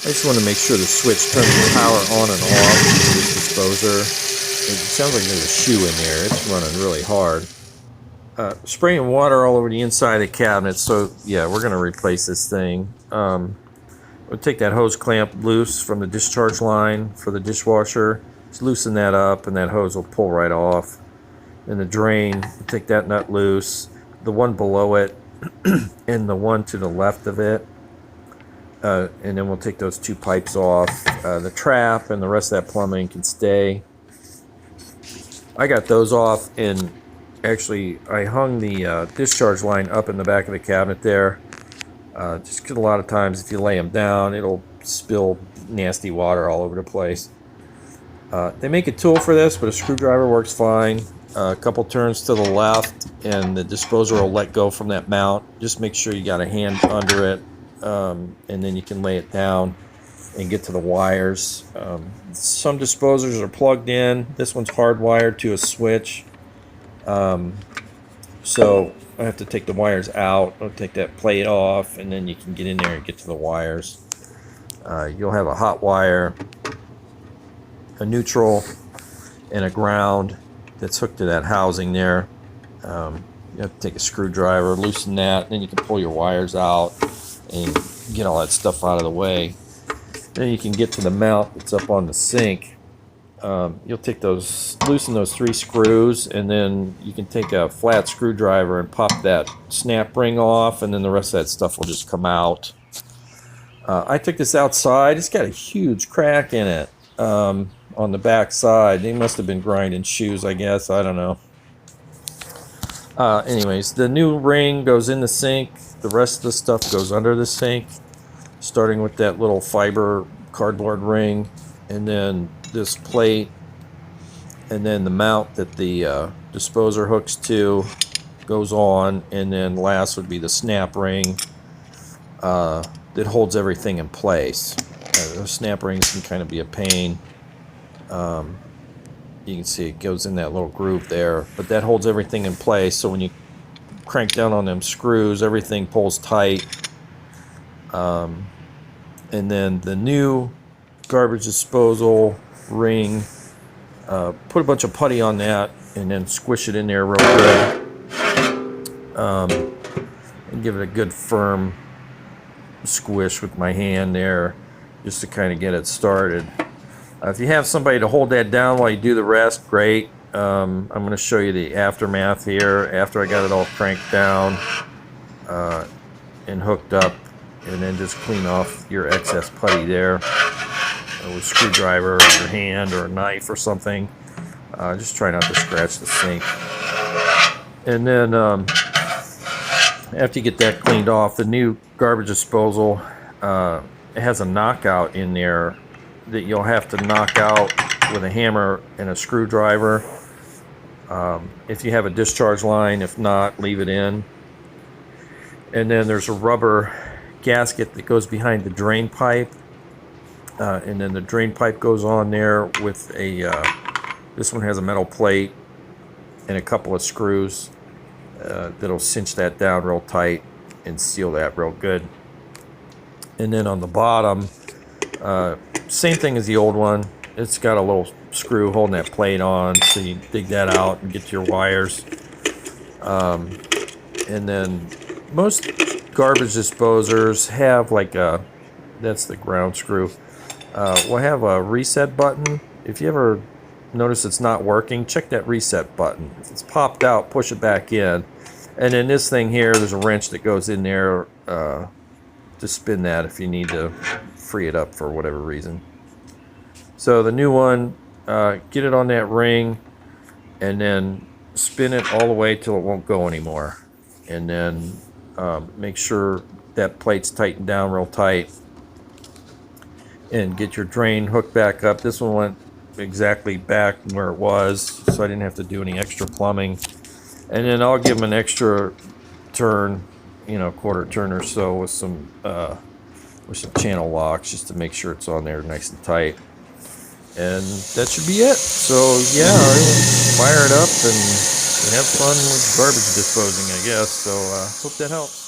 I just want to make sure the switch turns the power on and off for this disposer. It sounds like there's a shoe in there. It's running really hard. Spraying water all over the inside of the cabinet. So yeah, we're going to replace this thing. We'll take that hose clamp loose from the discharge line for the dishwasher. Just loosen that up and that hose will pull right off. And the drain, we'll take that nut loose. The one below it and the one to the left of it. And then we'll take those two pipes off. The trap and the rest of that plumbing can stay. I got those off, and actually I hung the discharge line up in the back of the cabinet there. Just because a lot of times if you lay them down, it'll spill nasty water all over the place. They make a tool for this, but a screwdriver works fine. A couple turns to the left, and the disposer will let go from that mount. Just make sure you got a hand under it. And then you can lay it down and get to the wires. Some disposers are plugged in. This one's hardwired to a switch. So I have to take the wires out. I'll take that plate off, and then you can get in there and get to the wires. You'll have a hot wire, a neutral, and a ground that's hooked to that housing there. You have to take a screwdriver, loosen that, then you can pull your wires out and get all that stuff out of the way. Then you can get to the mount that's up on the sink. You'll take those, loosen those 3 screws, and then you can take a flat screwdriver and pop that snap ring off, and then the rest of that stuff will just come out. I took this outside. It's got a huge crack in it on the back side. They must have been grinding shoes, I guess. I don't know. Anyways, the new ring goes in the sink. The rest of the stuff goes under the sink, starting with that little fiber cardboard ring, and then this plate, and then the mount that the disposer hooks to goes on, and then last would be the snap ring that holds everything in place. The snap rings can kind of be a pain. You can see it goes in that little groove there, but that holds everything in place, so when you crank down on them screws, everything pulls tight. And then the new garbage disposal ring, put a bunch of putty on that and then squish it in there real good, and give it a good firm squish with my hand there just to kind of get it started. If you have somebody to hold that down while you do the rest, great. I'm going to show you the aftermath here after I got it all cranked down and hooked up, and then just clean off your excess putty there with a screwdriver or your hand or a knife or something. Just try not to scratch the sink. And then after you get that cleaned off, the new garbage disposal, it has a knockout in there that you'll have to knock out with a hammer and a screwdriver. If you have a discharge line, if not, leave it in. And then there's a rubber gasket that goes behind the drain pipe, and then the drain pipe goes on there with a this one has a metal plate and a couple of screws that'll cinch that down real tight and seal that real good. And then on the bottom, same thing as the old one. It's got a little screw holding that plate on, so you dig that out and get your wires. And then most garbage disposers have like a, that's the ground screw, will have a reset button. If you ever notice it's not working, check that reset button. If it's popped out, push it back in. And then this thing here, there's a wrench that goes in there to spin that if you need to free it up for whatever reason. So the new one, get it on that ring and then spin it all the way till it won't go anymore. And then make sure that plate's tightened down real tight, and get your drain hooked back up. This one went exactly back where it was, so I didn't have to do any extra plumbing. And then I'll give them an extra turn, you know, quarter turn or so with some channel locks just to make sure it's on there nice and tight. And that should be it. So yeah, fire it up and have fun with garbage disposing, I guess. So hope that helps.